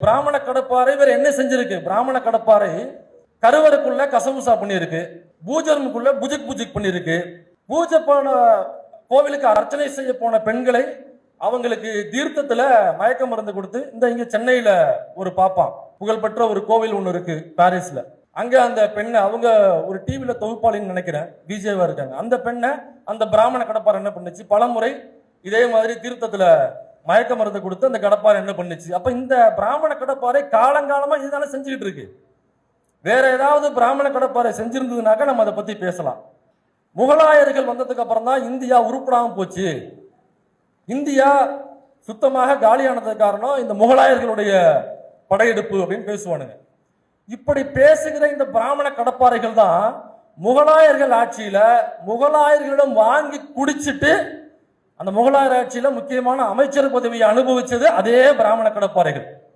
பிராமண கடப்பாறை வேற என்ன செஞ்சிருக்கு? பிராமண கடப்பாறை கருவறைக்குள்ள கசமுசா பண்ணியிருக்கு, பூஜை ரூமுக்குள்ள புஜிக் புஜிக் பண்ணியிருக்கு. பூஜை போன கோவிலுக்கு அர்ச்சனை செய்ய போன பெண்களை அவங்களுக்கு தீர்த்தத்துல மயக்க மருந்து கொடுத்து, இந்த இங்க சென்னையில ஒரு பாப்பான் புகழ்பெற்ற ஒரு கோவில் ஒண்ணு இருக்கு பாரிஸ்ல, அங்க அந்த பெண்ணை அவங்க ஒரு டிவில தொகுப்பாளின்னு நினைக்கிறேன், விஜயவா இருக்காங்க. அந்த பெண்ணை அந்த பிராமண கடப்பாறை என்ன பண்ணுச்சு? பலமுறை இதே மாதிரி தீர்த்தத்துல மயக்க மருந்து கொடுத்து அந்த கடப்பாறை என்ன பண்ணுச்சு? அப்ப இந்த பிராமண கடப்பாறை காலங்காலமா இதுதானே செஞ்சுக்கிட்டு இருக்கு. வேற ஏதாவது பிராமண கடப்பாறை செஞ்சிருந்ததுனாக்க நம்ம அதை பத்தி பேசலாம். முகலாயர்கள் வந்ததுக்கு அப்புறம் தான் இந்தியா உருப்படாம போச்சு, இந்தியா சுத்தமாக காலியானதுக்கு காரணம் இந்த முகலாயர்களுடைய படையெடுப்பு அப்படின்னு பேசுவானுங்க. இப்படி பேசுகிற இந்த பிராமண கடப்பாறைகள் தான் முகலாயர்கள் ஆட்சியில முகலாயர்களிடம் வாங்கி குடிச்சிட்டு அந்த முகலாயர் ஆட்சியில முக்கியமான அமைச்சர் பதவியை அனுபவிச்சது அதே பிராமண கடப்பாறைகள்.